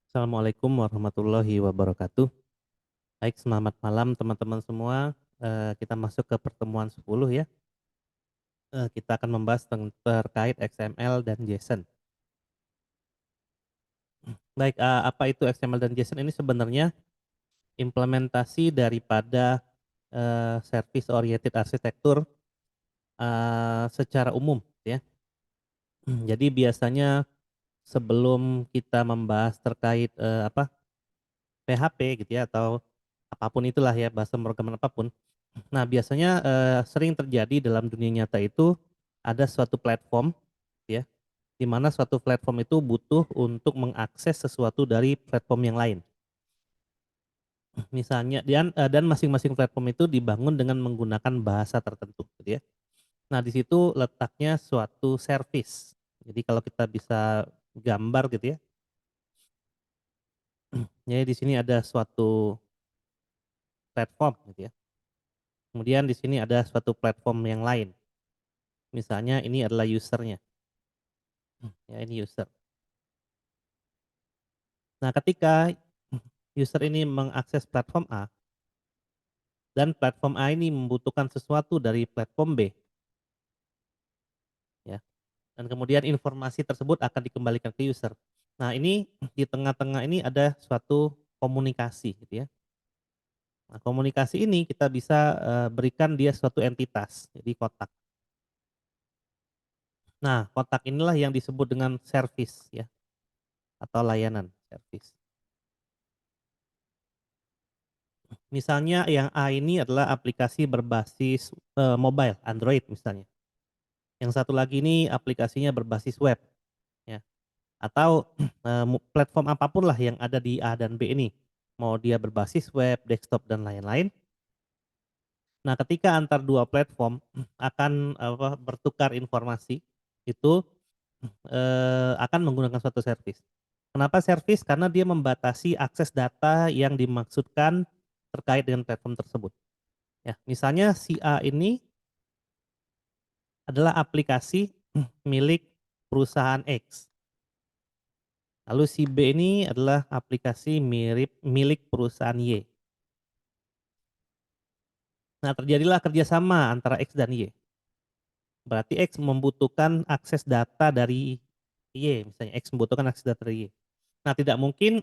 Assalamualaikum warahmatullahi wabarakatuh. Baik, selamat malam teman-teman semua. Kita masuk ke pertemuan 10 ya. Kita akan membahas terkait XML dan JSON. Baik, apa itu XML dan JSON? Ini sebenarnya implementasi daripada service oriented arsitektur secara umum ya. Jadi biasanya sebelum kita membahas terkait PHP gitu ya, atau apapun itulah ya, bahasa pemrograman apapun. Nah, biasanya, sering terjadi dalam dunia nyata itu ada suatu platform ya, di mana suatu platform itu butuh untuk mengakses sesuatu dari platform yang lain. Misalnya dan masing-masing platform itu dibangun dengan menggunakan bahasa tertentu gitu ya. Nah, di situ letaknya suatu service. Jadi kalau kita bisa gambar gitu ya, jadi di sini ada suatu platform gitu ya. Kemudian di sini ada suatu platform yang lain. Misalnya ini adalah user-nya, ya ini user. Nah, ketika user ini mengakses platform A dan platform A ini membutuhkan sesuatu dari platform B, ya, dan kemudian informasi tersebut akan dikembalikan ke user. Nah, ini di tengah-tengah ini ada suatu komunikasi gitu ya. Nah, komunikasi ini kita bisa, berikan dia suatu entitas, jadi kotak. Nah, kotak inilah yang disebut dengan service ya, atau layanan service. Misalnya yang A ini adalah aplikasi berbasis, mobile, Android misalnya. Yang satu lagi ini aplikasinya berbasis web, ya. Atau, platform apapun lah yang ada di A dan B ini. Mau dia berbasis web, desktop, dan lain-lain. Nah, ketika antar dua platform akan bertukar informasi, itu, akan menggunakan suatu service. Kenapa service? Karena dia membatasi akses data yang dimaksudkan terkait dengan platform tersebut, ya. Misalnya si A ini adalah aplikasi milik perusahaan X. Lalu si B ini adalah aplikasi milik perusahaan Y. Nah, terjadilah kerjasama antara X dan Y. Berarti X membutuhkan akses data dari Y, misalnya X membutuhkan akses data dari Y. Nah, tidak mungkin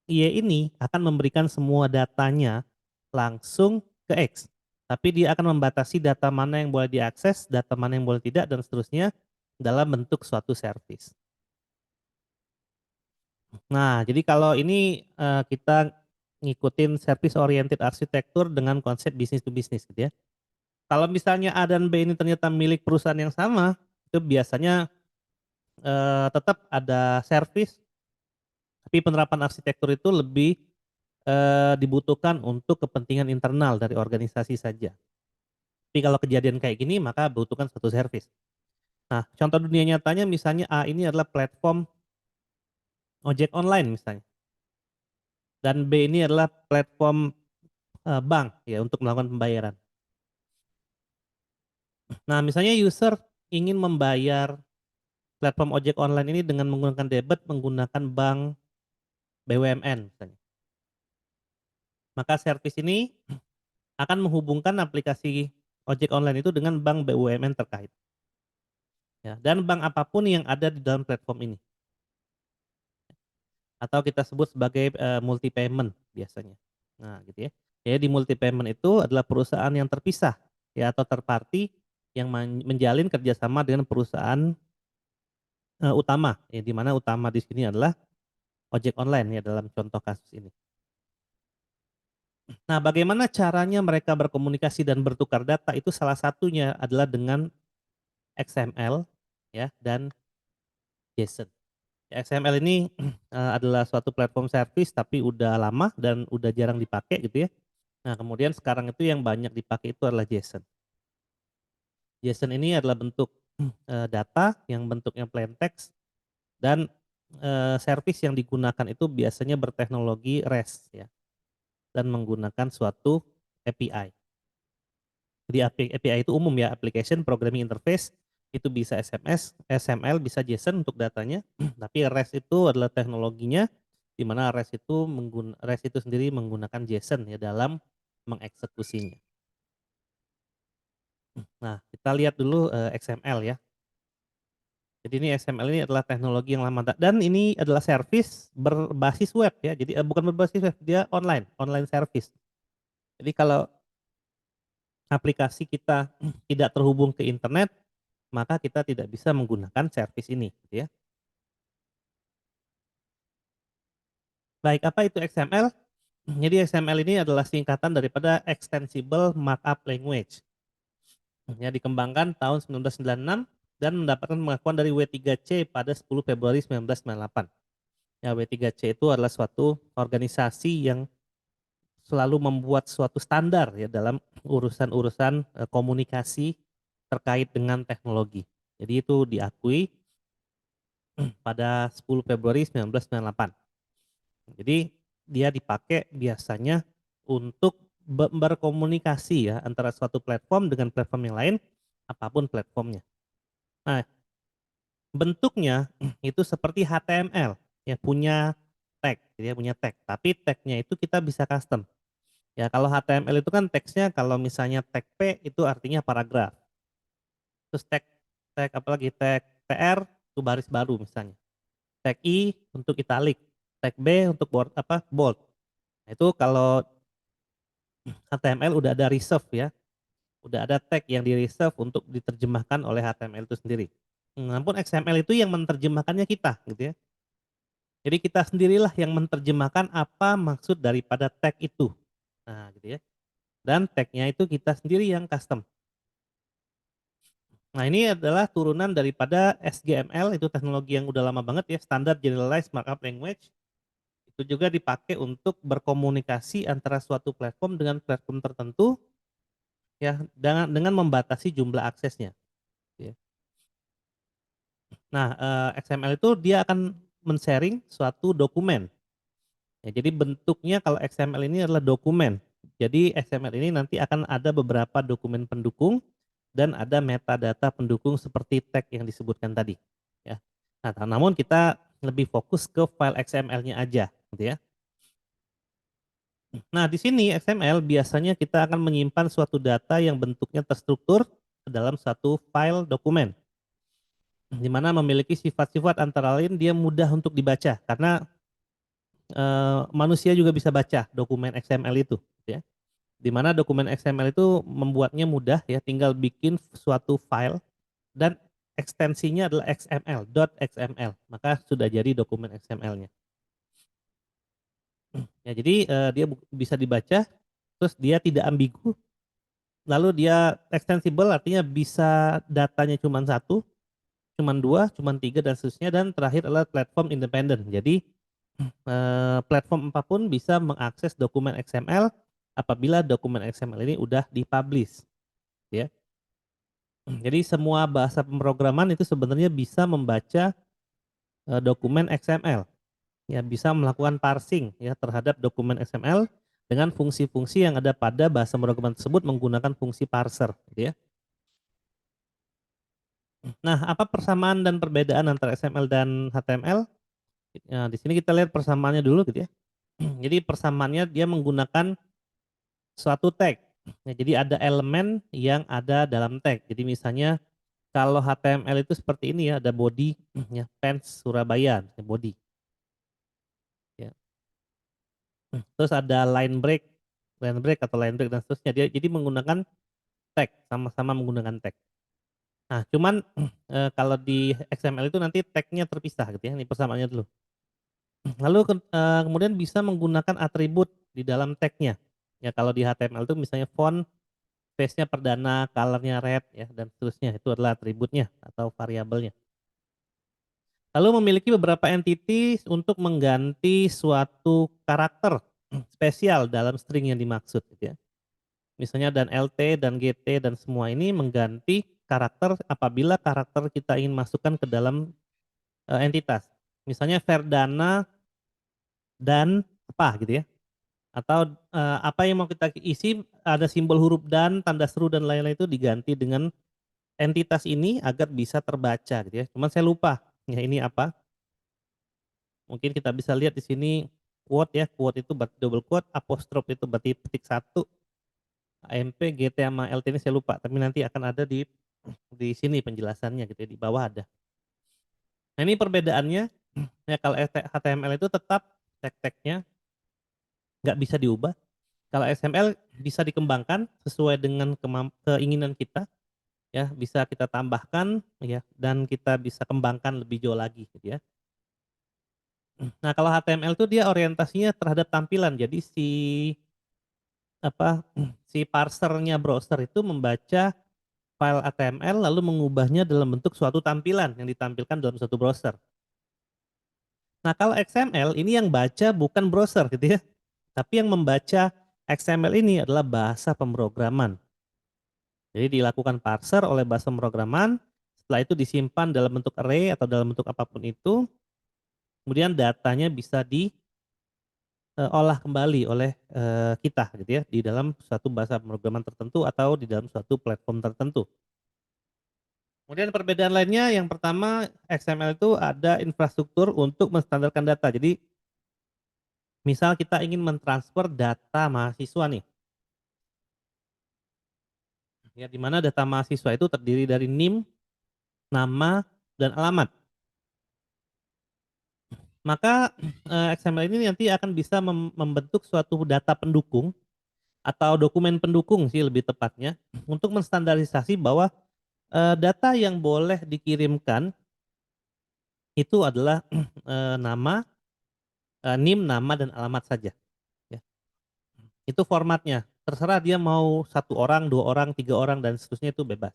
Y ini akan memberikan semua datanya langsung ke X. Tapi dia akan membatasi data mana yang boleh diakses, data mana yang boleh tidak, dan seterusnya dalam bentuk suatu service. Nah, jadi kalau ini, kita ngikutin service oriented arsitektur dengan konsep bisnis to bisnis gitu ya. Kalau misalnya A dan B ini ternyata milik perusahaan yang sama, itu biasanya, tetap ada service, tapi penerapan arsitektur itu lebih, dibutuhkan untuk kepentingan internal dari organisasi saja. Tapi kalau kejadian kayak gini maka butuhkan satu service. Nah, contoh dunia nyatanya misalnya A ini adalah platform ojek online misalnya, dan B ini adalah platform, bank ya untuk melakukan pembayaran. Nah, misalnya user ingin membayar platform ojek online ini dengan menggunakan debit menggunakan bank BUMN misalnya. Maka servis ini akan menghubungkan aplikasi ojek online itu dengan bank BUMN terkait. Ya, dan bank apapun yang ada di dalam platform ini. Atau kita sebut sebagai, multi payment biasanya. Nah, gitu ya. Jadi multi payment itu adalah perusahaan yang terpisah ya, atau third party yang menjalin kerjasama dengan perusahaan, utama, ya di mana utama di sini adalah ojek online ya dalam contoh kasus ini. Nah, bagaimana caranya mereka berkomunikasi dan bertukar data itu salah satunya adalah dengan XML ya dan JSON. XML ini, adalah suatu platform service tapi udah lama dan udah jarang dipakai gitu ya. Nah, kemudian sekarang itu yang banyak dipakai itu adalah JSON. JSON ini adalah bentuk, data yang bentuknya plain text dan, service yang digunakan itu biasanya berteknologi REST ya dan menggunakan suatu API. Jadi API itu umum ya, application programming interface, itu bisa SMS, XML, bisa JSON untuk datanya, tapi REST itu adalah teknologinya di mana REST itu sendiri menggunakan JSON ya dalam mengeksekusinya. Nah, kita lihat dulu, XML ya. Jadi ini XML ini adalah teknologi yang lama dan ini adalah service berbasis web ya. Jadi, bukan berbasis web, dia online service. Jadi kalau aplikasi kita tidak terhubung ke internet, maka kita tidak bisa menggunakan service ini, gitu ya. Baik, apa itu XML? Jadi XML ini adalah singkatan daripada Extensible Markup Language. Ya, dikembangkan tahun 1996 dan mendapatkan pengakuan dari W3C pada 10 Februari 1998. Ya, W3C itu adalah suatu organisasi yang selalu membuat suatu standar ya dalam urusan-urusan komunikasi terkait dengan teknologi. Jadi itu diakui pada 10 Februari 1998. Jadi dia dipakai biasanya untuk berkomunikasi ya antara suatu platform dengan platform yang lain, apapun platformnya. Nah, bentuknya itu seperti HTML yang punya tag, gitu ya, punya tag. Tapi tagnya itu kita bisa custom. Ya kalau HTML itu kan teksnya kalau misalnya tag P itu artinya paragraf. Terus tag tag apalagi tag TR itu baris baru misalnya. Tag I untuk italic, tag B untuk bold. Nah, itu kalau HTML udah ada reserve ya, udah ada tag yang di-reserve untuk diterjemahkan oleh HTML itu sendiri. Namun XML itu yang menerjemahkannya kita gitu ya. Jadi kita sendirilah yang menerjemahkan apa maksud daripada tag itu. Nah, gitu ya. Dan tag-nya itu kita sendiri yang custom. Nah, ini adalah turunan daripada SGML, itu teknologi yang udah lama banget ya, Standard Generalized Markup Language. Itu juga dipakai untuk berkomunikasi antara suatu platform dengan platform tertentu ya, dengan membatasi jumlah aksesnya, ya. Nah, XML itu dia akan men-sharing suatu dokumen. Ya, jadi bentuknya kalau XML ini adalah dokumen. Jadi XML ini nanti akan ada beberapa dokumen pendukung dan ada metadata pendukung seperti tag yang disebutkan tadi, ya. Nah, namun kita lebih fokus ke file XML-nya aja, gitu ya. Nah, di sini XML biasanya kita akan menyimpan suatu data yang bentuknya terstruktur ke dalam satu file dokumen, di mana memiliki sifat-sifat antara lain dia mudah untuk dibaca karena manusia juga bisa baca dokumen XML itu, gitu ya. Di mana dokumen XML itu membuatnya mudah ya, tinggal bikin suatu file dan ekstensinya adalah XML, .xml, maka sudah jadi dokumen XML-nya. Ya, jadi dia bisa dibaca, terus dia tidak ambigu, lalu dia extensible artinya bisa datanya cuma satu, cuma dua, cuma tiga dan seterusnya, dan terakhir adalah platform independen. Jadi platform apapun bisa mengakses dokumen XML apabila dokumen XML ini udah dipublish, ya. Jadi semua bahasa pemrograman itu sebenarnya bisa membaca dokumen XML, ya, bisa melakukan parsing ya terhadap dokumen XML dengan fungsi-fungsi yang ada pada bahasa pemrograman tersebut menggunakan fungsi parser, gitu ya. Nah, apa persamaan dan perbedaan antara XML dan HTML? Nah, di sini kita lihat persamaannya dulu gitu ya. Jadi persamaannya dia menggunakan suatu tag. Nah, jadi ada elemen yang ada dalam tag. Jadi misalnya kalau HTML itu seperti ini ya, ada body ya, fans Surabaya, body. Ya. Terus ada line break atau line break dan seterusnya. Dia jadi menggunakan tag, sama-sama menggunakan tag. Nah, cuman kalau di XML itu nanti tag-nya terpisah gitu ya. Ini persamaannya dulu. Lalu kemudian bisa menggunakan atribut di dalam tag-nya. Ya, kalau di HTML itu misalnya font, space-nya perdana, color-nya red ya dan seterusnya. Itu adalah atributnya atau variabelnya. Lalu memiliki beberapa entity untuk mengganti suatu karakter spesial dalam string yang dimaksud gitu ya. Misalnya dan LT dan GT dan semua ini mengganti karakter apabila karakter kita ingin masukkan ke dalam entitas. Misalnya Verdana dan apa gitu ya. Atau apa yang mau kita isi ada simbol huruf dan, tanda seru dan lain-lain itu diganti dengan entitas ini agar bisa terbaca gitu ya. Cuman saya lupa ya ini apa. Mungkin kita bisa lihat di sini quote ya, quote itu berarti double quote, apostrofe itu berarti petik satu, AMP, GT sama LT ini saya lupa, tapi nanti akan ada di sini penjelasannya gitu ya, di bawah ada. Nah ini perbedaannya, ya kalau HTML itu tetap tag-tagnya nggak bisa diubah. Kalau XML bisa dikembangkan sesuai dengan keinginan kita, ya bisa kita tambahkan, ya dan kita bisa kembangkan lebih jauh lagi, gitu ya. Nah kalau HTML itu dia orientasinya terhadap tampilan, jadi apa si parsernya browser itu membaca file HTML lalu mengubahnya dalam bentuk suatu tampilan yang ditampilkan dalam suatu browser. Nah kalau XML ini yang baca bukan browser gitu ya, tapi yang membaca XML ini adalah bahasa pemrograman. Jadi dilakukan parser oleh bahasa pemrograman, setelah itu disimpan dalam bentuk array atau dalam bentuk apapun itu, kemudian datanya bisa diolah kembali oleh kita gitu ya di dalam suatu bahasa pemrograman tertentu atau di dalam suatu platform tertentu. Kemudian perbedaan lainnya yang pertama XML itu ada infrastruktur untuk menstandarkan data. Jadi misal kita ingin mentransfer data mahasiswa nih, ya di mana data mahasiswa itu terdiri dari NIM, nama, dan alamat. Maka XML ini nanti akan bisa membentuk suatu data pendukung atau dokumen pendukung sih lebih tepatnya untuk menstandarisasi bahwa data yang boleh dikirimkan itu adalah nama, NIM, nama dan alamat saja. Ya. Itu formatnya. Terserah dia mau satu orang, dua orang, tiga orang dan seterusnya itu bebas.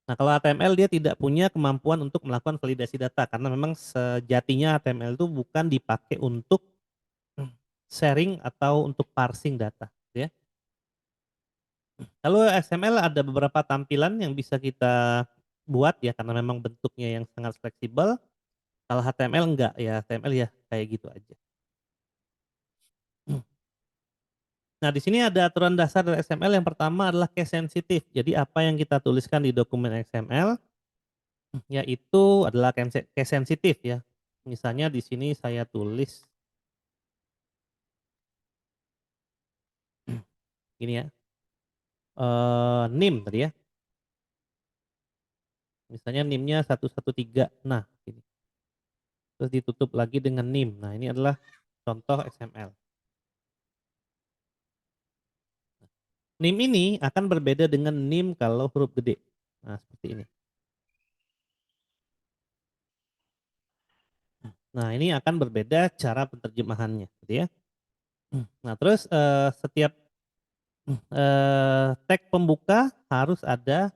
Nah kalau HTML dia tidak punya kemampuan untuk melakukan validasi data karena memang sejatinya HTML itu bukan dipakai untuk sharing atau untuk parsing data, ya. Lalu XML ada beberapa tampilan yang bisa kita buat ya karena memang bentuknya yang sangat fleksibel. Kalau HTML enggak ya, HTML ya kayak gitu aja. Nah, di sini ada aturan dasar dari XML yang pertama adalah case sensitive. Jadi apa yang kita tuliskan di dokumen XML yaitu adalah case sensitive ya. Misalnya di sini saya tulis gini ya. NIM tadi ya. Misalnya NIM-nya 113. Nah, ini. Terus ditutup lagi dengan NIM. Nah, ini adalah contoh XML. NIM ini akan berbeda dengan NIM kalau huruf gede. Nah, seperti ini. Nah, ini akan berbeda cara penerjemahannya, gitu ya. Nah, terus setiap tag pembuka harus ada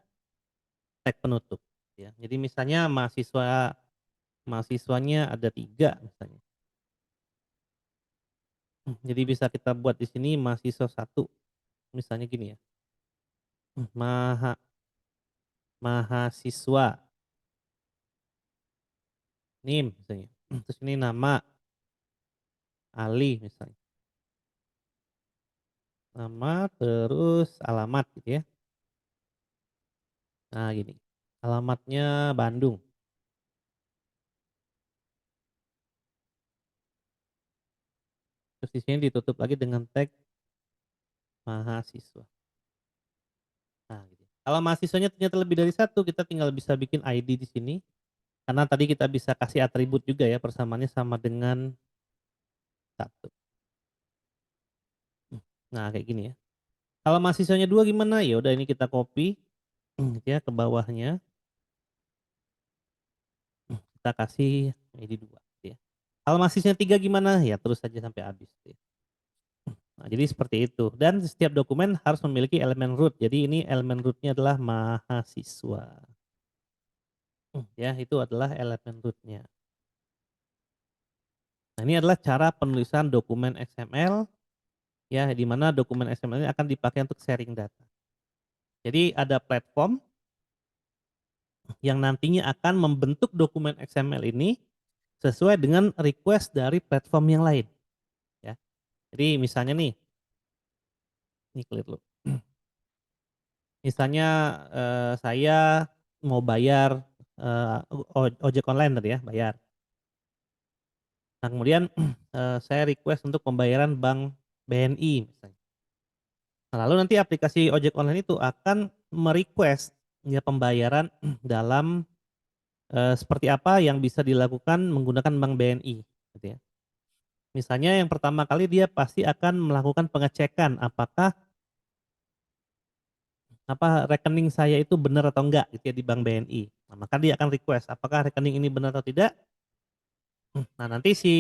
tag penutup. Ya. Jadi misalnya mahasiswanya ada 3 misalnya. Jadi bisa kita buat di sini mahasiswa 1, misalnya gini ya. Maha, mahasiswa NIM misalnya. Terus ini nama Ali misalnya. Nama terus alamat gitu ya. Nah gini. Alamatnya Bandung. Terus di sini ditutup lagi dengan tag mahasiswa. Nah, gitu. Kalau mahasiswanya ternyata lebih dari 1, kita tinggal bisa bikin ID di sini. Karena tadi kita bisa kasih atribut juga ya, persamaannya sama dengan 1. Nah, kayak gini ya. Kalau mahasiswanya 2 gimana? Ya udah ini kita copy gitu ya ke bawahnya. Kita kasih ID 2 gitu ya. Kalau mahasiswanya 3 gimana? Ya terus saja sampai habis gitu ya. Nah, jadi seperti itu. Dan setiap dokumen harus memiliki elemen root. Jadi ini elemen rootnya adalah mahasiswa. Ya, itu adalah elemen rootnya. Nah, ini adalah cara penulisan dokumen XML ya di mana dokumen XML ini akan dipakai untuk sharing data. Jadi ada platform yang nantinya akan membentuk dokumen XML ini sesuai dengan request dari platform yang lain ya. Jadi misalnya nih, ini clear dulu. Misalnya saya mau bayar ojek online tadi ya, bayar. Nah kemudian saya request untuk pembayaran bank BNI misalnya. Nah, lalu nanti aplikasi ojek online itu akan merequest ya pembayaran dalam seperti apa yang bisa dilakukan menggunakan bank BNI gitu ya. Misalnya yang pertama kali dia pasti akan melakukan pengecekan apakah rekening saya itu benar atau enggak gitu ya di bank BNI. Nah, maka dia akan request apakah rekening ini benar atau tidak. Nah, nanti si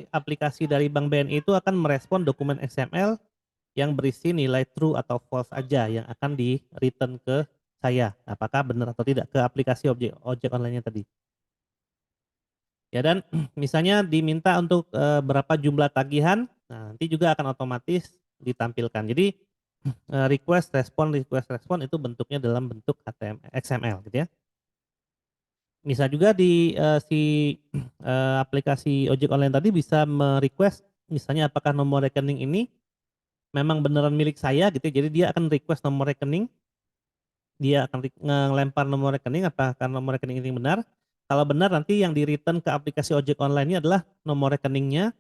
aplikasi dari bank BNI itu akan merespon dokumen XML yang berisi nilai true atau false aja yang akan di return ke saya. Apakah benar atau tidak ke aplikasi ojek online-nya tadi. Ya dan misalnya diminta untuk berapa jumlah tagihan, nah nanti juga akan otomatis ditampilkan. Jadi request respon itu bentuknya dalam bentuk HTML, XML gitu ya. Bisa juga di si aplikasi ojek online tadi bisa merequest misalnya apakah nomor rekening ini memang beneran milik saya gitu ya. Jadi dia akan request nomor rekening, dia akan ngelempar nomor rekening apakah nomor rekening ini benar. Kalau benar nanti yang di return ke aplikasi ojek online ini adalah nomor rekeningnya,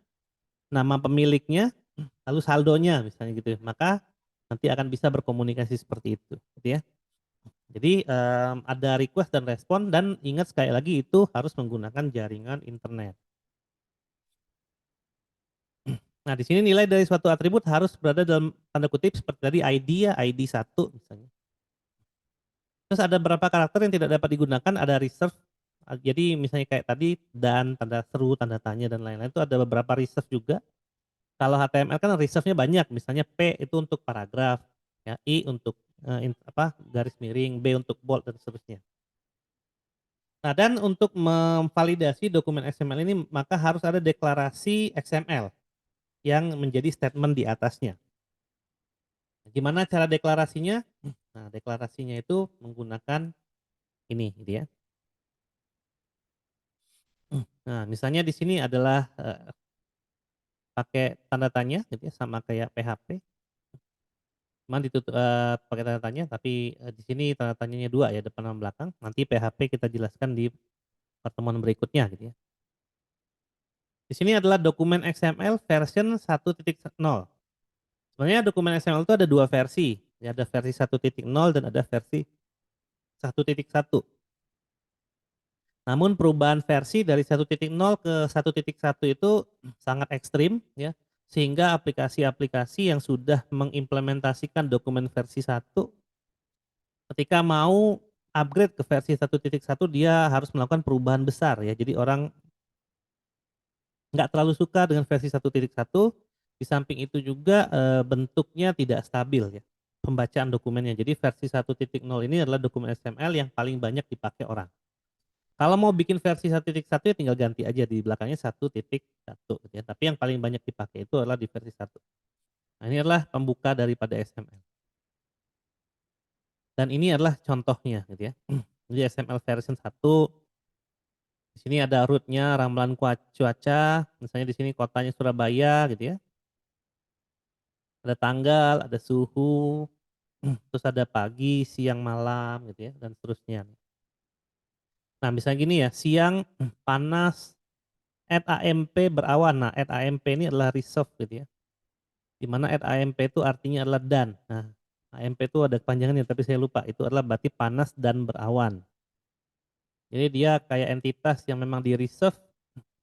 nama pemiliknya, lalu saldonya misalnya gitu. Maka nanti akan bisa berkomunikasi seperti itu gitu ya. Jadi ada request dan respon dan ingat sekali lagi itu harus menggunakan jaringan internet. Nah, di sini nilai dari suatu atribut harus berada dalam tanda kutip seperti tadi ID ya, ID 1 misalnya. Terus ada beberapa karakter yang tidak dapat digunakan, ada reserve. Jadi misalnya kayak tadi dan, tanda seru, tanda tanya dan lain-lain itu ada beberapa reserve juga. Kalau HTML kan reserve-nya banyak, misalnya P itu untuk paragraf, ya, I untuk garis miring, B untuk bold dan seterusnya. Nah, dan untuk memvalidasi dokumen XML ini maka harus ada deklarasi XML yang menjadi statement di atasnya. Gimana cara deklarasinya? Nah, deklarasinya itu menggunakan ini gitu ya. Nah, misalnya di sini adalah pakai tanda tanya gitu ya sama kayak PHP. Cuman ditutup pakai tanda tanya tapi di sini tanda tanyanya 2 ya depan sama belakang. Nanti PHP kita jelaskan di pertemuan berikutnya gitu ya. Di sini adalah dokumen XML version 1.0. Sebenarnya dokumen XML itu ada 2 versi. Ya, ada versi 1.0 dan ada versi 1.1. Namun perubahan versi dari 1.0 ke 1.1 itu sangat ekstrim ya, sehingga aplikasi-aplikasi yang sudah mengimplementasikan dokumen versi 1 ketika mau upgrade ke versi 1.1 dia harus melakukan perubahan besar ya. Jadi orang nggak terlalu suka dengan versi 1.1, di samping itu juga bentuknya tidak stabil ya pembacaan dokumennya. Jadi versi 1.0 ini adalah dokumen XML yang paling banyak dipakai orang. Kalau mau bikin versi 1.1 ya tinggal ganti aja di belakangnya 1.1 gitu ya. Tapi yang paling banyak dipakai itu adalah di versi 1. Nah, ini adalah pembuka daripada XML. Dan ini adalah contohnya gitu ya. Jadi XML version 1, di sini ada root-nya ramalan cuaca, misalnya di sini kotanya Surabaya gitu ya. Ada tanggal, ada suhu, terus ada pagi, siang, malam gitu ya dan seterusnya. Nah, misalnya gini ya, siang panas, @amp berawan. Nah, @amp ini adalah reserve gitu ya. Di mana @amp itu artinya adalah dan. Nah, AMP itu ada kepanjangannya tapi saya lupa. Itu adalah berarti panas dan berawan. Jadi dia kayak entitas yang memang di reserve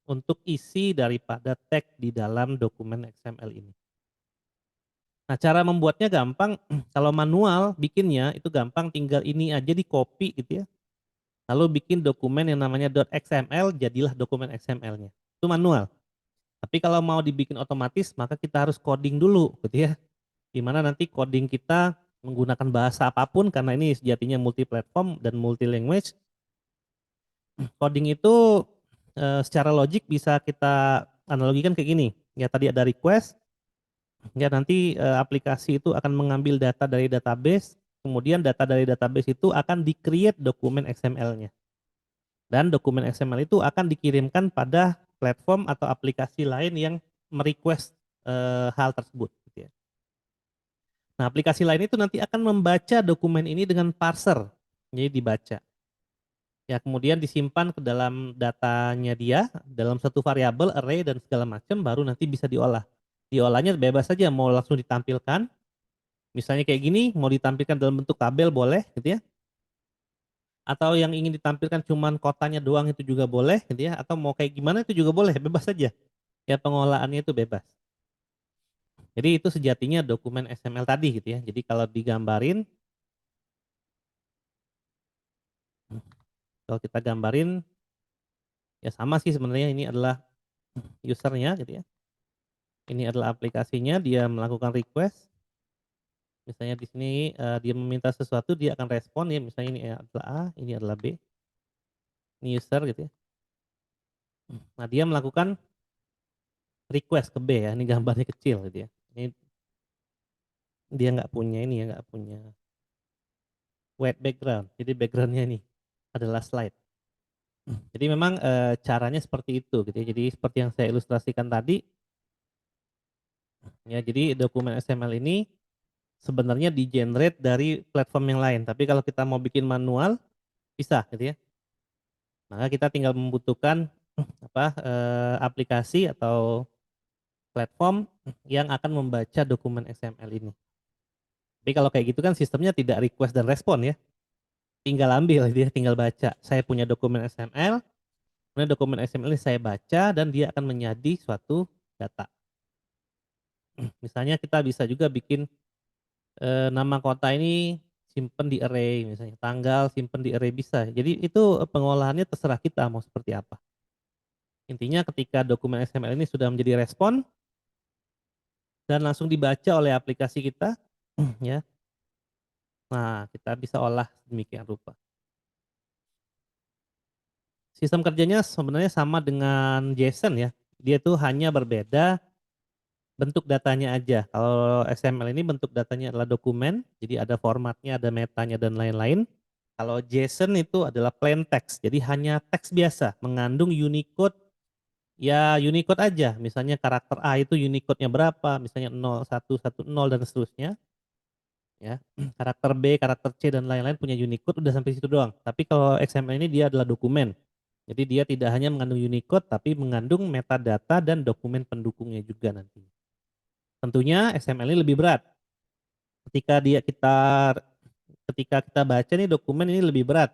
untuk isi daripada tag di dalam dokumen XML ini. Nah, cara membuatnya gampang. Kalau manual bikinnya itu gampang, tinggal ini aja di copy gitu ya. Lalu bikin dokumen yang namanya .xml, jadilah dokumen XML-nya. Itu manual. Tapi kalau mau dibikin otomatis maka kita harus coding dulu gitu ya. Di mana nanti coding kita menggunakan bahasa apapun karena ini sejatinya multi platform dan multi language. Coding itu secara logik bisa kita analogikan kayak gini. Ya tadi ada request, ya nanti aplikasi itu akan mengambil data dari database, kemudian data dari database itu akan di-create dokumen XML-nya. Dan dokumen XML itu akan dikirimkan pada platform atau aplikasi lain yang merequest hal tersebut gitu ya. Nah, aplikasi lain itu nanti akan membaca dokumen ini dengan parser. Jadi dibaca. Ya kemudian disimpan ke dalam datanya dia, dalam satu variabel, array dan segala macam, baru nanti bisa diolah. Diolahnya bebas saja, mau langsung ditampilkan, misalnya kayak gini, mau ditampilkan dalam bentuk tabel boleh gitu ya, atau yang ingin ditampilkan cuman kotanya doang itu juga boleh gitu ya, atau mau kayak gimana itu juga boleh, bebas saja. Ya pengolahannya itu bebas. Jadi itu sejatinya dokumen XML tadi gitu ya. Jadi kalau digambarin, kalau kita gambarin ya sama sih sebenarnya, ini adalah usernya gitu ya. Ini adalah aplikasinya, dia melakukan request. Misalnya di sini dia meminta sesuatu, dia akan respon ya. Misalnya ini adalah A, ini adalah B. Ini user gitu ya. Nah dia melakukan request ke B ya. Ini gambarnya kecil gitu ya. Ini dia nggak punya ini ya, nggak punya white background. Jadi backgroundnya ini adalah slide. Jadi memang caranya seperti itu gitu ya. Jadi seperti yang saya ilustrasikan tadi ya. Jadi dokumen XML ini sebenarnya di-generate dari platform yang lain. Tapi kalau kita mau bikin manual bisa gitu ya. Maka kita tinggal membutuhkan aplikasi atau platform yang akan membaca dokumen XML ini. Tapi kalau kayak gitu kan sistemnya tidak request dan respon ya. Tinggal ambil dia, tinggal baca. Saya punya dokumen XML, kemudian dokumen XML ini saya baca dan dia akan menjadi suatu data. Misalnya kita bisa juga bikin nama kota ini simpen di array misalnya, tanggal simpen di array bisa. Jadi itu pengolahannya terserah kita mau seperti apa. Intinya ketika dokumen XML ini sudah menjadi respon dan langsung dibaca oleh aplikasi kita, ya. Nah, kita bisa olah demikian rupa. Sistem kerjanya sebenarnya sama dengan JSON ya. Dia tuh hanya berbeda bentuk datanya aja. Kalau XML ini bentuk datanya adalah dokumen, jadi ada formatnya, ada metanya dan lain-lain. Kalau JSON itu adalah plain text, jadi hanya teks biasa, mengandung Unicode, ya Unicode aja. Misalnya karakter A itu Unicode-nya berapa, misalnya 0, 1, 1, 0 dan seterusnya. Ya, karakter B, karakter C dan lain-lain punya Unicode udah sampai situ doang. Tapi kalau XML ini dia adalah dokumen. Jadi dia tidak hanya mengandung Unicode tapi mengandung metadata dan dokumen pendukungnya juga nanti. Tentunya XML ini lebih berat. Ketika ketika kita baca nih dokumen ini lebih berat.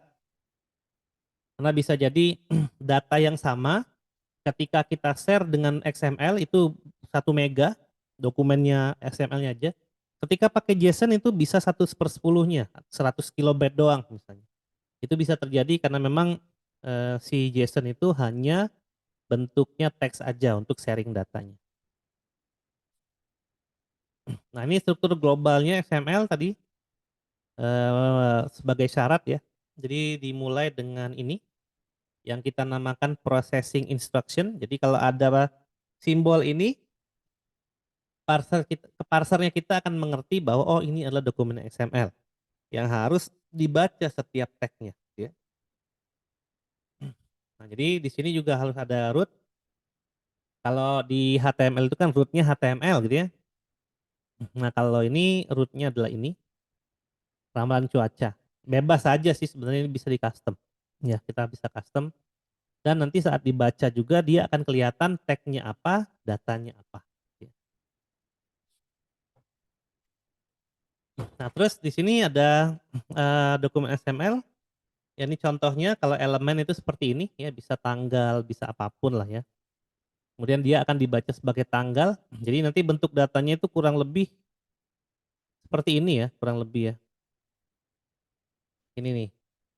Karena bisa jadi data yang sama ketika kita share dengan XML itu 1 mega dokumennya XML-nya aja. Ketika pakai JSON itu bisa 1/10-nya, 100 kilobyte doang misalnya. Itu bisa terjadi karena memang si JSON itu hanya bentuknya teks aja untuk sharing datanya. Nah ini struktur globalnya XML tadi sebagai syarat ya. Jadi dimulai dengan ini yang kita namakan processing instruction. Jadi kalau ada simbol ini, parsernya kita akan mengerti bahwa oh ini adalah dokumen XML yang harus dibaca setiap tagnya. Ya. Nah jadi di sini juga harus ada root. Kalau di HTML itu kan rootnya HTML gitu ya. Nah kalau ini rootnya adalah ini ramalan cuaca. Bebas saja sih sebenarnya ini bisa di custom. Ya kita bisa custom dan nanti saat dibaca juga dia akan kelihatan tagnya apa, datanya apa. Ya. Nah terus di sini ada dokumen XML. Ya ini contohnya kalau elemen itu seperti ini ya bisa tanggal, bisa apapun lah ya. Kemudian dia akan dibaca sebagai tanggal. Jadi nanti bentuk datanya itu kurang lebih seperti ini ya, kurang lebih ya. Ini nih.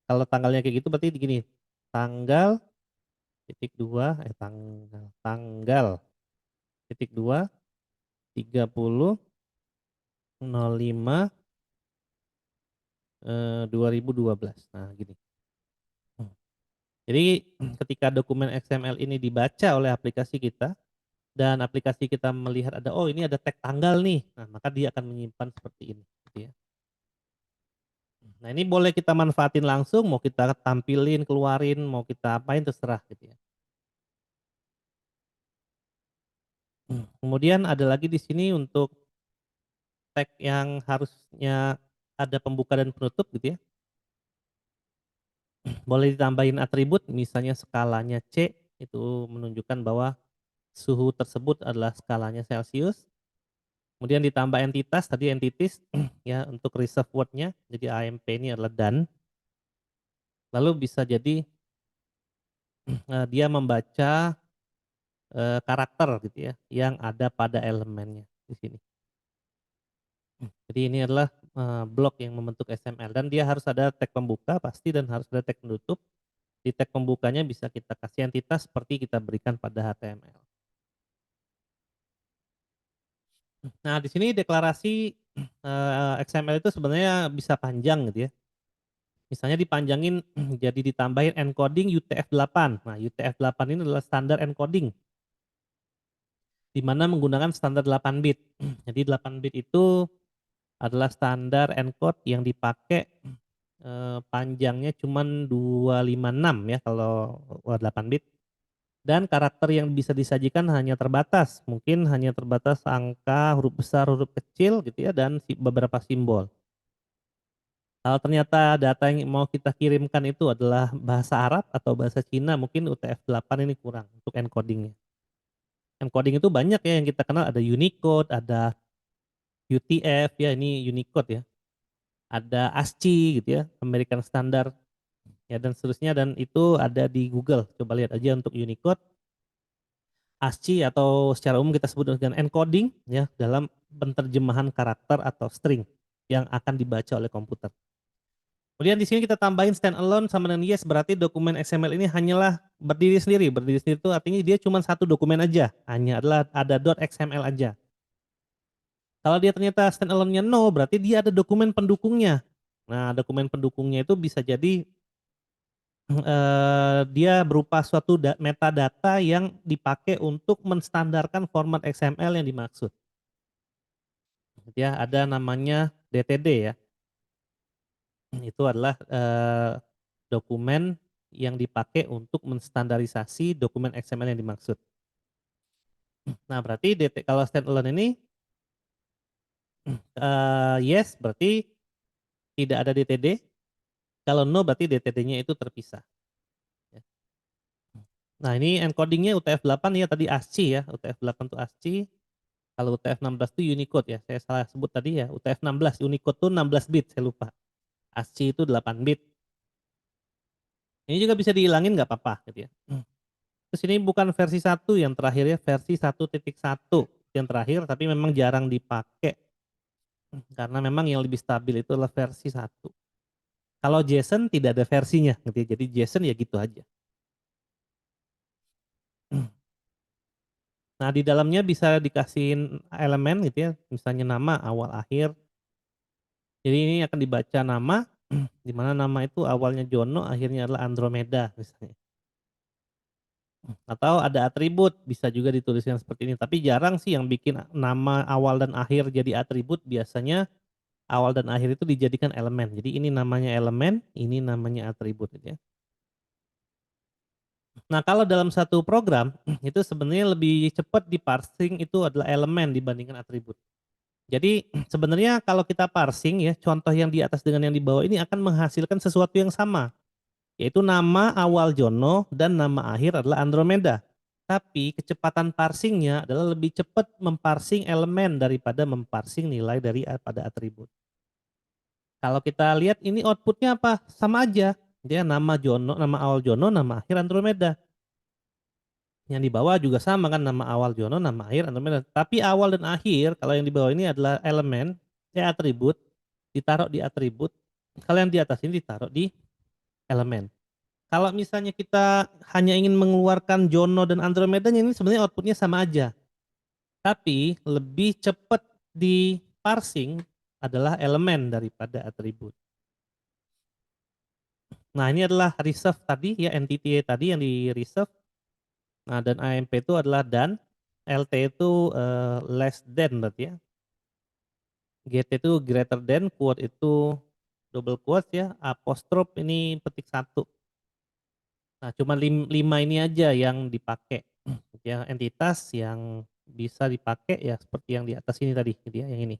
Kalau tanggalnya kayak gitu berarti gini. Tanggal titik dua tanggal titik dua 30/05 2012. Nah, gini. Jadi ketika dokumen XML ini dibaca oleh aplikasi kita dan aplikasi kita melihat ada oh ini ada tag tanggal nih. Nah, maka dia akan menyimpan seperti ini gitu ya. Nah, ini boleh kita manfaatin langsung, mau kita tampilin, keluarin, mau kita apain terserah gitu ya. Kemudian ada lagi di sini untuk tag yang harusnya ada pembuka dan penutup gitu ya. boleh ditambahin atribut misalnya skalanya C, itu menunjukkan bahwa suhu tersebut adalah skalanya Celsius. Kemudian ditambah entitas, tadi entities ya untuk reserve word-nya, jadi AMP ini adalah done. Lalu bisa jadi dia membaca karakter gitu ya, yang ada pada elemennya di sini. Jadi ini adalah blok yang membentuk XML dan dia harus ada tag pembuka pasti dan harus ada tag penutup. Di tag pembukanya bisa kita kasih entitas seperti kita berikan pada HTML. Nah, di sini deklarasi XML itu sebenarnya bisa panjang gitu ya. Misalnya dipanjangin jadi ditambahin encoding UTF-8. Nah, UTF-8 ini adalah standar encoding di mana menggunakan standar 8 bit. Jadi 8 bit itu adalah standar encode yang dipakai panjangnya cuman 256 ya kalau 8 bit. Dan karakter yang bisa disajikan hanya terbatas, mungkin hanya terbatas angka, huruf besar, huruf kecil gitu ya, dan beberapa simbol. Kalau ternyata data yang mau kita kirimkan itu adalah bahasa Arab atau bahasa Cina, mungkin UTF-8 ini kurang untuk encodingnya. Encoding itu banyak ya yang kita kenal, ada Unicode, ada UTF ya, ini Unicode ya. Ada ASCII gitu ya, American Standard ya dan seterusnya, dan itu ada di Google. Coba lihat aja untuk Unicode, ASCII atau secara umum kita sebut dengan encoding ya dalam penerjemahan karakter atau string yang akan dibaca oleh komputer. Kemudian di sini kita tambahin standalone sama dengan yes, berarti dokumen XML ini hanyalah berdiri sendiri. Berdiri sendiri itu artinya dia cuma satu dokumen aja, hanya adalah ada .xml aja. Kalau dia ternyata standalone-nya no, berarti dia ada dokumen pendukungnya. Nah, dokumen pendukungnya itu bisa jadi dia berupa suatu metadata yang dipakai untuk menstandarkan format XML yang dimaksud. Ya, ada namanya DTD ya. Itu adalah dokumen yang dipakai untuk menstandarisasi dokumen XML yang dimaksud. Nah, berarti kalau standalone ini yes berarti tidak ada DTD. Kalau no berarti DTD-nya itu terpisah. Ya. Nah, ini encodingnya UTF-8 ya tadi ASCII ya. UTF-8 itu ASCII. Kalau UTF-16 itu Unicode ya. Saya salah sebut tadi ya. UTF-16 Unicode itu 16 bit, saya lupa. ASCII itu 8 bit. Ini juga bisa dihilangin nggak apa-apa gitu ya. Terus ini bukan versi 1 yang terakhir ya, versi 1.1 yang terakhir, tapi memang jarang dipakai karena memang yang lebih stabil itu adalah versi 1. Kalau JSON tidak ada versinya gitu ya. Jadi JSON ya gitu aja. Nah, di dalamnya bisa dikasihin elemen gitu ya, misalnya nama, awal, akhir. Jadi ini akan dibaca nama, di mana nama itu awalnya Jono, akhirnya adalah Andromeda misalnya. Atau ada atribut, bisa juga dituliskan seperti ini. Tapi jarang sih yang bikin nama awal dan akhir jadi atribut, biasanya awal dan akhir itu dijadikan elemen. Jadi ini namanya elemen, ini namanya atribut gitu ya. Nah, kalau dalam satu program itu sebenarnya lebih cepat di parsing itu adalah elemen dibandingkan atribut. Jadi sebenarnya kalau kita parsing ya, contoh yang di atas dengan yang di bawah ini akan menghasilkan sesuatu yang sama, yaitu nama awal Jono dan nama akhir adalah Andromeda. Tapi kecepatan parsingnya adalah lebih cepat memparsing elemen daripada memparsing nilai dari pada atribut. Kalau kita lihat ini outputnya apa? Sama aja. Dia nama Jono, nama awal Jono, nama akhir Andromeda. Yang di bawah juga sama kan, nama awal Jono, nama akhir Andromeda. Tapi awal dan akhir kalau yang di bawah ini adalah elemen, ya atribut, ditaruh di atribut. Kalau yang di atas ini ditaruh di elemen. Kalau misalnya kita hanya ingin mengeluarkan Jono dan Andromeda, ini sebenarnya outputnya sama aja. Tapi lebih cepat di parsing adalah elemen daripada atribut. Nah, ini adalah reserve tadi ya, entity tadi yang di reserve. Nah, dan AMP itu adalah dan, LT itu less than berarti ya. GT itu greater than, quote itu double quote ya, apostrofe ini petik 1. Nah, cuma 5 ini aja yang dipakai. Ya, entitas yang bisa dipakai ya seperti yang di atas ini tadi gitu ya, yang ini.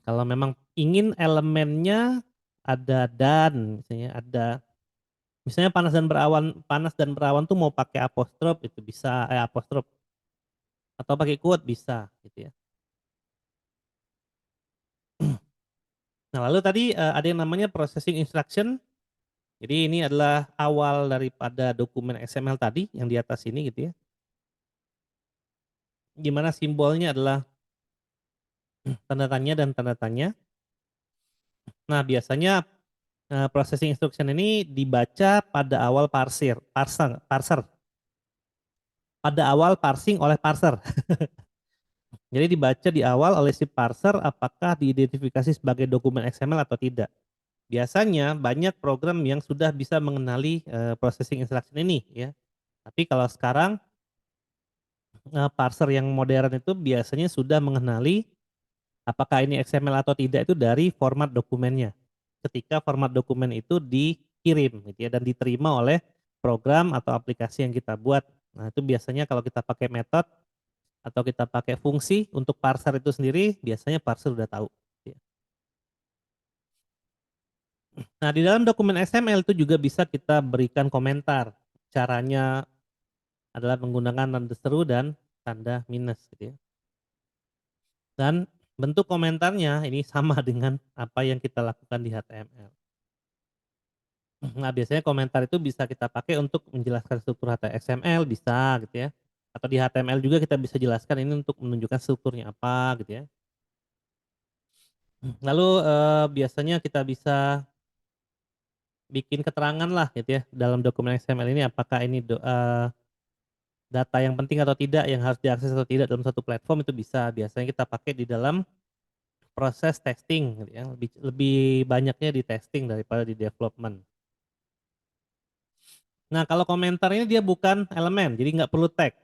Kalau memang ingin elemennya ada dan, misalnya panas dan berawan tuh mau pakai apostrof itu bisa, apostrof atau pakai quote bisa gitu ya. Nah lalu tadi ada yang namanya processing instruction. Jadi ini adalah awal daripada dokumen XML tadi yang di atas ini gitu ya. Di mana simbolnya adalah tanda tanya dan tanda tanya. Nah biasanya processing instruction ini dibaca pada awal parser. Pada awal parsing oleh parser. Jadi dibaca di awal oleh si parser apakah diidentifikasi sebagai dokumen XML atau tidak. Biasanya banyak program yang sudah bisa mengenali processing instruction ini ya. Tapi kalau sekarang parser yang modern itu biasanya sudah mengenali apakah ini XML atau tidak itu dari format dokumennya. Ketika format dokumen itu dikirim gitu ya dan diterima oleh program atau aplikasi yang kita buat. Nah, itu biasanya kalau kita pakai metode atau kita pakai fungsi untuk parser itu sendiri, biasanya parser udah tahu. Ya. Nah, di dalam dokumen XML itu juga bisa kita berikan komentar. Caranya adalah menggunakan tanda seru dan tanda minus gitu ya. Dan bentuk komentarnya ini sama dengan apa yang kita lakukan di HTML. Nah, biasanya komentar itu bisa kita pakai untuk menjelaskan struktur HTML bisa gitu ya. Atau di HTML juga kita bisa jelaskan ini untuk menunjukkan strukturnya apa gitu ya. Lalu biasanya kita bisa bikin keterangan lah gitu ya dalam dokumen XML ini apakah ini data yang penting atau tidak yang harus diakses atau tidak dalam satu platform itu bisa. Biasanya kita pakai di dalam proses testing gitu ya. Lebih lebih banyaknya di testing daripada di development. Nah, kalau komentar ini dia bukan elemen, jadi nggak perlu tag.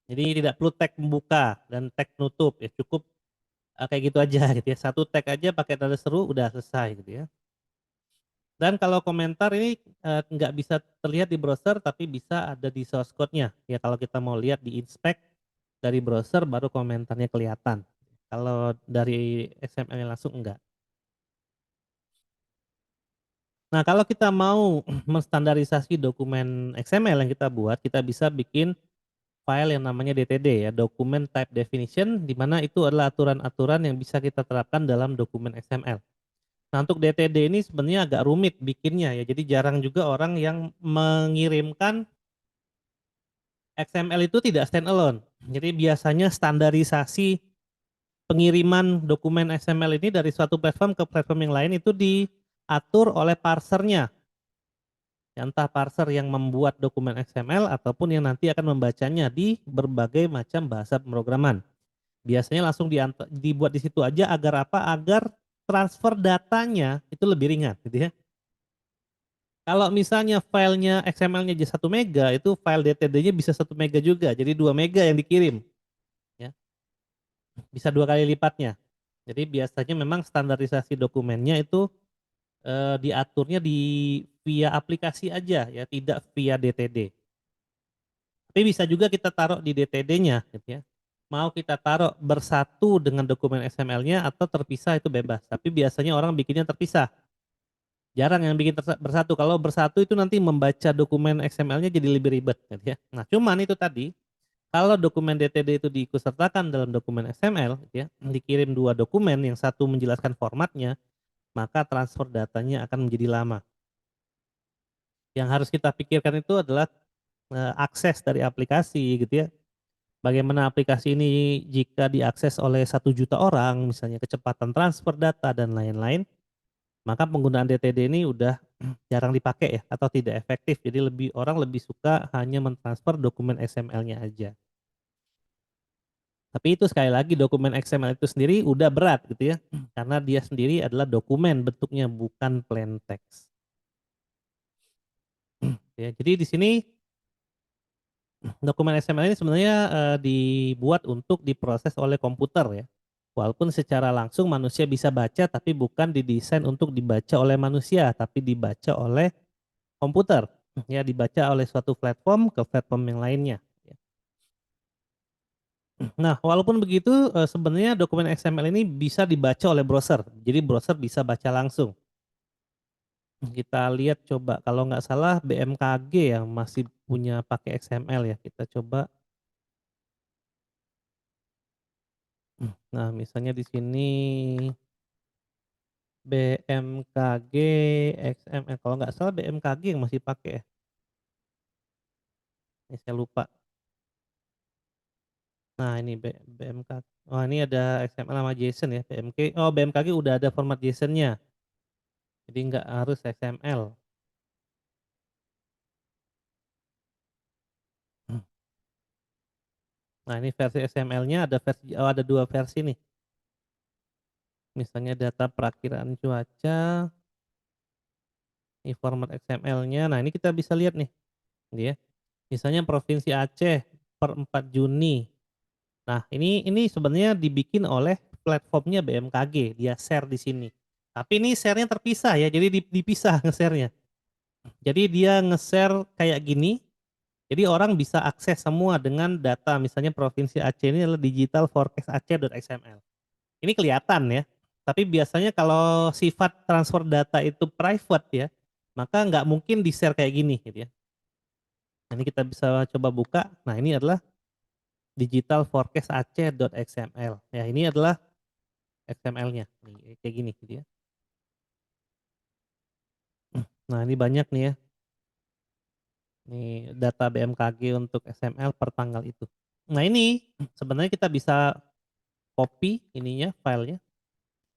Jadi tidak perlu tag pembuka dan tag penutup ya cukup kayak gitu aja gitu ya. Satu tag aja pakai tanda seru udah selesai gitu ya. Dan kalau komentar ini nggak bisa terlihat di browser tapi bisa ada di source code-nya. Ya kalau kita mau lihat di inspect dari browser baru komentarnya kelihatan. Kalau dari XML langsung enggak. Nah, kalau kita mau menstandarisasi dokumen XML yang kita buat, kita bisa bikin file yang namanya DTD ya, Document Type Definition, di mana itu adalah aturan-aturan yang bisa kita terapkan dalam dokumen XML. Nah, untuk DTD ini sebenarnya agak rumit bikinnya ya, jadi jarang juga orang yang mengirimkan XML itu tidak standalone. Jadi biasanya standarisasi pengiriman dokumen XML ini dari suatu platform ke platform yang lain itu diatur oleh parsernya. Ya, entah parser yang membuat dokumen XML ataupun yang nanti akan membacanya di berbagai macam bahasa pemrograman. Biasanya langsung dibuat di situ aja agar apa? Agar transfer datanya itu lebih ringan gitu ya. Kalau misalnya filenya XML-nya aja 1 mega, itu file DTD-nya bisa 1 mega juga, jadi 2 mega yang dikirim, ya. Bisa 2 kali lipatnya. Jadi biasanya memang standarisasi dokumennya itu diaturnya via aplikasi aja ya, tidak via DTD. Tapi bisa juga kita taruh di DTD-nya gitu ya. Mau kita taruh bersatu dengan dokumen XML-nya atau terpisah itu bebas. Tapi biasanya orang bikinnya terpisah. Jarang yang bikin bersatu. Kalau bersatu itu nanti membaca dokumen XML-nya jadi lebih ribet gitu ya. Nah, cuman itu tadi kalau dokumen DTD itu diikutsertakan dalam dokumen XML gitu ya, dikirim 2 dokumen, yang satu menjelaskan formatnya, maka transfer datanya akan menjadi lama. Yang harus kita pikirkan itu adalah akses dari aplikasi gitu ya. Bagaimana aplikasi ini jika diakses oleh 1 juta orang, misalnya kecepatan transfer data dan lain-lain, maka penggunaan DTD ini udah jarang dipakai ya atau tidak efektif. Jadi orang lebih suka hanya mentransfer dokumen XML-nya aja. Tapi itu sekali lagi dokumen XML itu sendiri udah berat gitu ya. Karena dia sendiri adalah dokumen bentuknya bukan plain text. Ya, jadi di sini dokumen XML ini sebenarnya dibuat untuk diproses oleh komputer ya. Walaupun secara langsung manusia bisa baca tapi bukan didesain untuk dibaca oleh manusia tapi dibaca oleh komputer. Ya, dibaca oleh suatu platform ke platform yang lainnya. Nah, walaupun begitu sebenarnya dokumen XML ini bisa dibaca oleh browser. Jadi browser bisa baca langsung. Kita lihat coba kalau nggak salah BMKG yang masih punya pakai XML ya, kita coba. Nah, misalnya di sini BMKG XML, kalau nggak salah BMKG yang masih pakai ya, ini saya lupa. Nah ini BMKG, oh ini ada XML sama JSON ya, BMKG udah ada format JSON-nya, jadi nggak harus XML. Nah ini versi XML-nya ada 2 versi nih. Misalnya data perakiraan cuaca, ini format XML-nya. Nah ini kita bisa lihat nih, gitu ya. Misalnya Provinsi Aceh per 4 Juni. Nah ini sebenarnya dibikin oleh platformnya BMKG, dia share di sini. Tapi ini share-nya terpisah ya, jadi dipisah nge-share-nya. Jadi dia nge-share kayak gini, jadi orang bisa akses semua dengan data, misalnya Provinsi Aceh ini adalah digital forecast aceh.xml. Ini kelihatan ya, tapi biasanya kalau sifat transfer data itu private ya, maka nggak mungkin di-share kayak gini gitu ya. Nah, ini kita bisa coba buka. Nah ini adalah digital forecast aceh.xml. Ya ini adalah XML-nya, kayak gini gitu ya. Nah ini banyak nih ya, ini data BMKG untuk XML per tanggal itu. Nah ini sebenarnya kita bisa copy ininya, filenya,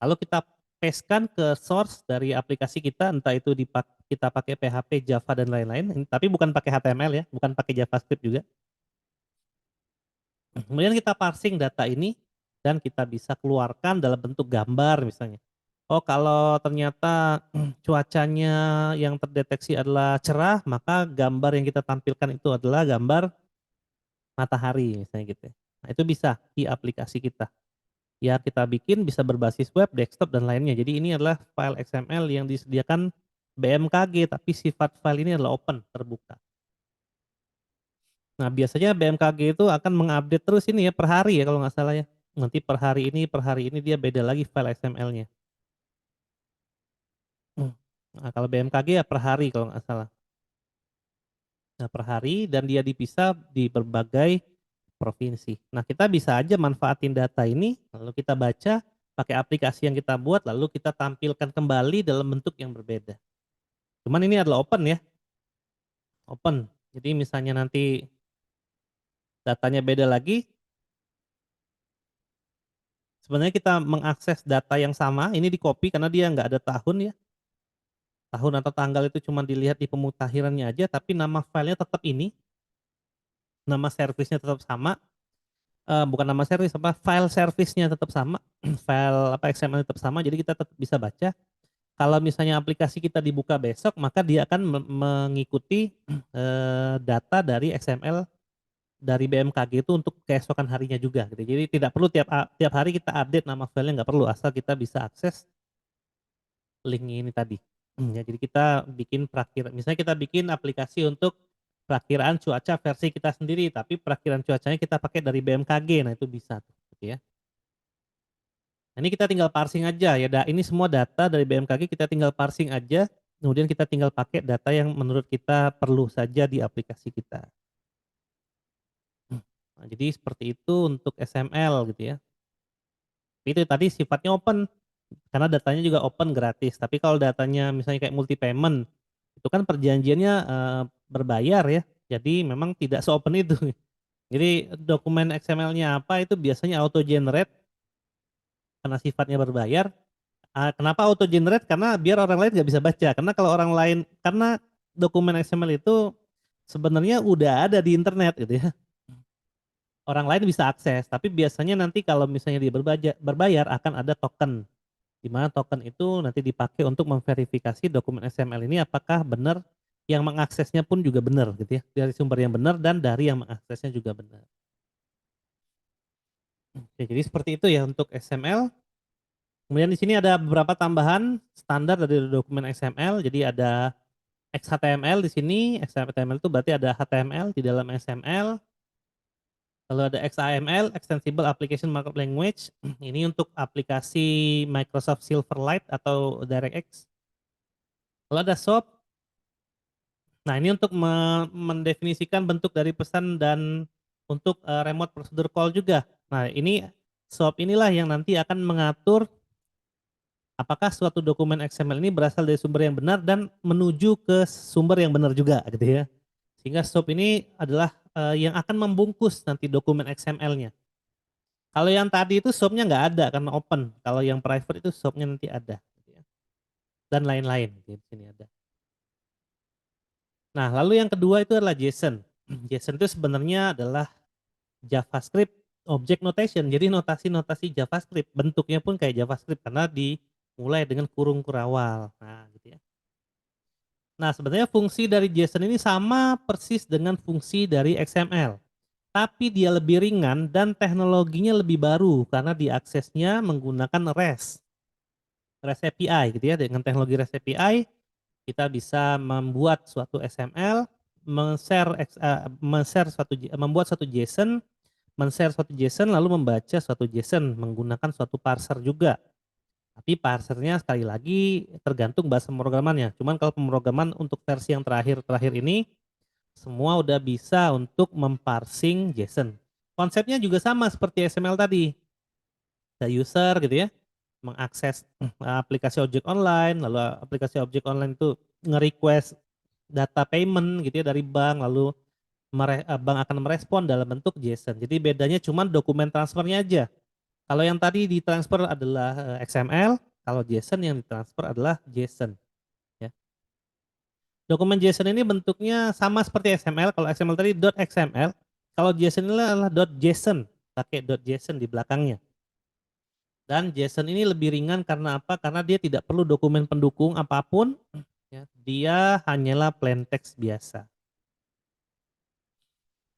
lalu kita pastekan ke source dari aplikasi kita, entah itu kita pakai PHP, Java dan lain-lain, tapi bukan pakai HTML ya, bukan pakai JavaScript juga. Kemudian kita parsing data ini dan kita bisa keluarkan dalam bentuk gambar misalnya. Oh kalau ternyata cuacanya yang terdeteksi adalah cerah, maka gambar yang kita tampilkan itu adalah gambar matahari misalnya gitu ya. Nah itu bisa di aplikasi kita. Ya kita bikin bisa berbasis web, desktop dan lainnya. Jadi ini adalah file XML yang disediakan BMKG, tapi sifat file ini adalah open, terbuka. Nah biasanya BMKG itu akan mengupdate terus ini ya per hari ya kalau nggak salah ya. Nanti per hari ini dia beda lagi file XML-nya. Nah kalau BMKG ya per hari kalau nggak salah. Nah per hari dan dia dipisah di berbagai provinsi. Nah kita bisa aja manfaatin data ini, lalu kita baca pakai aplikasi yang kita buat, lalu kita tampilkan kembali dalam bentuk yang berbeda. Cuman ini adalah open ya, open. Jadi misalnya nanti datanya beda lagi, sebenarnya kita mengakses data yang sama, ini di copy karena dia nggak ada tahun ya, tahun atau tanggal itu cuma dilihat di pemutakhirannya aja, tapi nama filenya tetap ini, nama servisnya tetap sama, bukan nama servis apa, file servisnya tetap sama, file apa XML tetap sama, jadi kita tetap bisa baca. Kalau misalnya aplikasi kita dibuka besok, maka dia akan mengikuti data dari XML dari BMKG itu untuk keesokan harinya juga gitu. Jadi tidak perlu tiap hari kita update nama filenya, nggak perlu, asal kita bisa akses link ini tadi. Ya, jadi kita bikin misalnya kita bikin aplikasi untuk perakiraan cuaca versi kita sendiri, tapi perakiraan cuacanya kita pakai dari BMKG, nah itu bisa tuh, gitu ya. Nah, ini kita tinggal parsing aja ya, ini semua data dari BMKG kita tinggal parsing aja, kemudian kita tinggal pakai data yang menurut kita perlu saja di aplikasi kita. Nah, jadi seperti itu untuk XML gitu ya. Itu tadi sifatnya open, karena datanya juga open gratis. Tapi kalau datanya misalnya kayak multi payment, itu kan perjanjiannya berbayar ya. Jadi memang tidak se-open itu. Jadi dokumen XML-nya apa itu biasanya auto generate karena sifatnya berbayar. Kenapa auto generate? Karena biar orang lain nggak bisa baca. Karena kalau orang lain, karena dokumen XML itu sebenarnya udah ada di internet gitu ya. Orang lain bisa akses, tapi biasanya nanti kalau misalnya dia berbayar akan ada token, di mana token itu nanti dipakai untuk memverifikasi dokumen XML ini apakah benar, yang mengaksesnya pun juga benar gitu ya, dari sumber yang benar dan dari yang mengaksesnya juga benar. Oke, jadi seperti itu ya untuk XML. Kemudian di sini ada beberapa tambahan standar dari dokumen XML. Jadi ada XHTML di sini. XHTML itu berarti ada HTML di dalam XML. Lalu ada XAML, Extensible Application Markup Language. Ini untuk aplikasi Microsoft Silverlight atau DirectX. Kalau ada SOAP, nah ini untuk mendefinisikan bentuk dari pesan dan untuk remote procedure call juga. Nah ini SOAP inilah yang nanti akan mengatur apakah suatu dokumen XML ini berasal dari sumber yang benar dan menuju ke sumber yang benar juga gitu ya. Sehingga SOAP ini adalah yang akan membungkus nanti dokumen XML-nya. Kalau yang tadi itu SOAP-nya nggak ada karena open. Kalau yang private itu SOAP-nya nanti ada. Gitu ya. Dan lain-lain gitu, di sini ada. Nah, lalu yang kedua itu adalah JSON. JSON itu sebenarnya adalah JavaScript Object Notation. Jadi notasi-notasi JavaScript. Bentuknya pun kayak JavaScript karena dimulai dengan kurung kurawal. Nah, gitu ya. Nah, sebenarnya fungsi dari JSON ini sama persis dengan fungsi dari XML. Tapi dia lebih ringan dan teknologinya lebih baru karena diaksesnya menggunakan REST API gitu ya. Dengan teknologi REST API kita bisa membuat suatu XML, membuat suatu JSON, men-share suatu JSON lalu membaca suatu JSON menggunakan suatu parser juga. Tapi parsernya sekali lagi tergantung bahasa pemrogramannya. Cuman kalau pemrograman untuk versi yang terakhir ini semua udah bisa untuk memparsing JSON. Konsepnya juga sama seperti XML tadi. Ada user gitu ya, mengakses aplikasi objek online, lalu aplikasi objek online itu nge-request data payment gitu ya dari bank, lalu bank akan merespon dalam bentuk JSON. Jadi bedanya cuma dokumen transfernya aja. Kalau yang tadi ditransfer adalah XML, kalau JSON yang ditransfer adalah JSON. Ya. Dokumen JSON ini bentuknya sama seperti XML. Kalau XML tadi .xml, kalau JSON ini adalah .json, pakai .json di belakangnya. Dan JSON ini lebih ringan karena apa? Karena dia tidak perlu dokumen pendukung apapun. Ya. Dia hanyalah plain text biasa.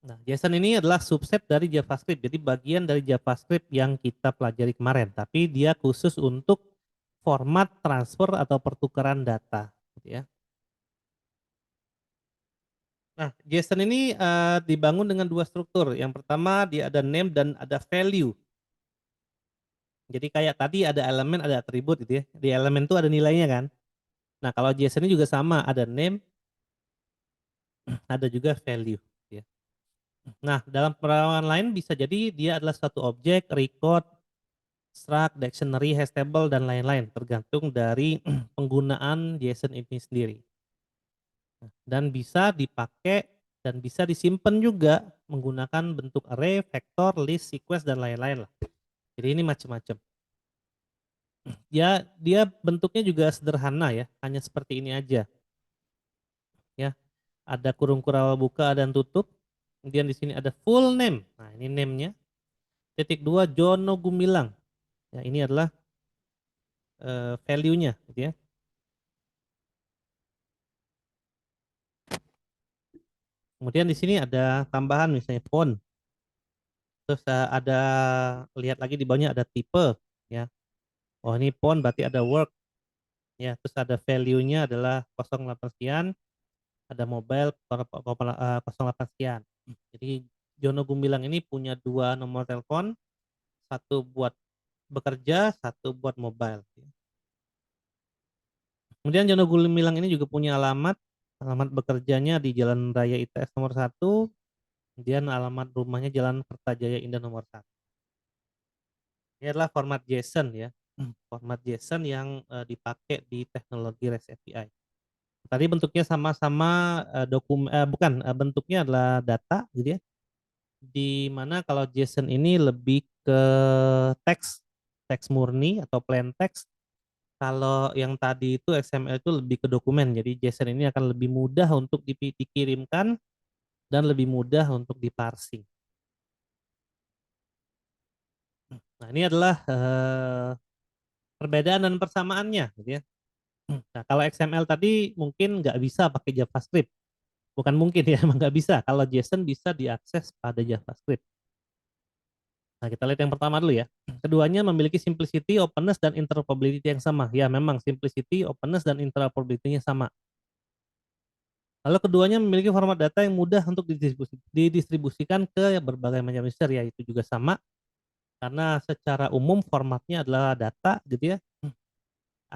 Nah, JSON ini adalah subset dari JavaScript. Jadi bagian dari JavaScript yang kita pelajari kemarin. Tapi dia khusus untuk format transfer atau pertukaran data. Gitu ya. Nah, JSON ini dibangun dengan dua struktur. Yang pertama dia ada name dan ada value. Jadi kayak tadi ada elemen, ada atribut gitu ya. Di elemen itu ada nilainya kan. Nah, kalau JSON ini juga sama, ada name, ada juga value. Ya. Nah, dalam perawatan lain bisa jadi dia adalah suatu objek, record, struct, dictionary, hash table, dan lain-lain. Tergantung dari penggunaan JSON ini sendiri. Dan bisa dipakai dan bisa disimpan juga menggunakan bentuk array, vektor, list, sequence, dan lain-lain lah. Jadi ini macam-macam. Ya, dia bentuknya juga sederhana ya, hanya seperti ini aja. Ya, ada kurung kurawal buka dan tutup. Kemudian di sini ada full name. Nah, ini name-nya. Titik dua Jono Gumilang. Ya, ini adalah value-nya gitu ya. Kemudian di sini ada tambahan misalnya font. Terus ada lihat lagi di bawahnya ada tipe ya. Oh, ini font berarti ada work ya. Terus ada value-nya adalah 08 sekian, ada mobile 08 sekian. Jadi Jono Gumilang ini punya dua nomor telepon, satu buat bekerja, satu buat mobile. Kemudian Jono Gumilang ini juga punya alamat bekerjanya di Jalan Raya ITS nomor 1, kemudian alamat rumahnya Jalan Kertajaya Indah nomor 1. Ini adalah format JSON ya, format JSON yang dipakai di teknologi REST API. Tadi bentuknya sama-sama bentuknya adalah data gitu ya. Di mana kalau JSON ini lebih ke teks, teks murni atau plain text. Kalau yang tadi itu XML itu lebih ke dokumen. Jadi JSON ini akan lebih mudah untuk dikirimkan dan lebih mudah untuk diparsing. Nah, ini adalah perbedaan dan persamaannya gitu ya. Nah, kalau XML tadi mungkin nggak bisa pakai JavaScript. Bukan mungkin ya, emang nggak bisa. Kalau JSON bisa diakses pada JavaScript. Nah, kita lihat yang pertama dulu ya. Keduanya memiliki simplicity, openness, dan interoperability yang sama. Ya, memang simplicity, openness, dan interoperability-nya sama. Lalu keduanya memiliki format data yang mudah untuk didistribusikan ke berbagai macam user, ya itu juga sama. Karena secara umum formatnya adalah data gitu ya.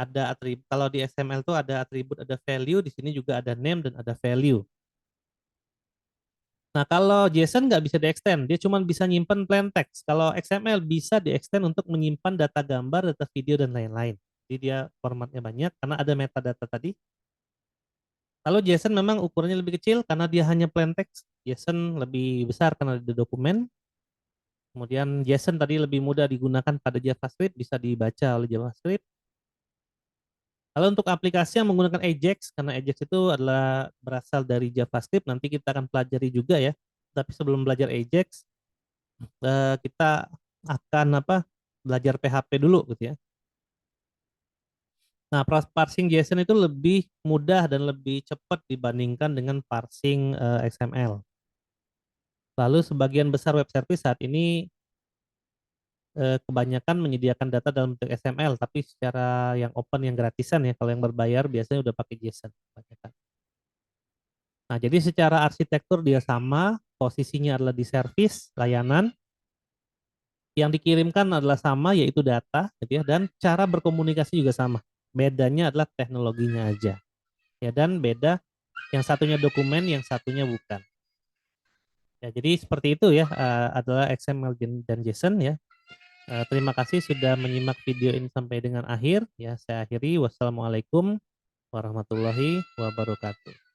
ada atribut. Kalau di XML tuh ada atribut, ada value, di sini juga ada name dan ada value. Nah, kalau JSON nggak bisa di-extend, dia cuma bisa nyimpan plain text. Kalau XML bisa di-extend untuk menyimpan data gambar, data video, dan lain-lain. Jadi dia formatnya banyak karena ada metadata tadi. Lalu JSON memang ukurannya lebih kecil karena dia hanya plain text. JSON lebih besar karena ada dokumen. Kemudian JSON tadi lebih mudah digunakan pada JavaScript, bisa dibaca oleh JavaScript. Lalu untuk aplikasi yang menggunakan Ajax, karena Ajax itu adalah berasal dari JavaScript, nanti kita akan pelajari juga ya. Tapi sebelum belajar Ajax, kita akan belajar PHP dulu gitu ya. Nah, parsing JSON itu lebih mudah dan lebih cepat dibandingkan dengan parsing XML. Lalu sebagian besar web service saat ini kebanyakan menyediakan data dalam bentuk XML, tapi secara yang open, yang gratisan ya. Kalau yang berbayar biasanya udah pakai JSON. Nah, jadi secara arsitektur dia sama, posisinya adalah di service, layanan, yang dikirimkan adalah sama, yaitu data, gitu ya, dan cara berkomunikasi juga sama. Bedanya adalah teknologinya aja. Ya, dan beda, yang satunya dokumen, yang satunya bukan. Ya, jadi seperti itu ya, adalah XML dan JSON ya. Terima kasih sudah menyimak video ini sampai dengan akhir. Ya, saya akhiri. Wassalamualaikum warahmatullahi wabarakatuh.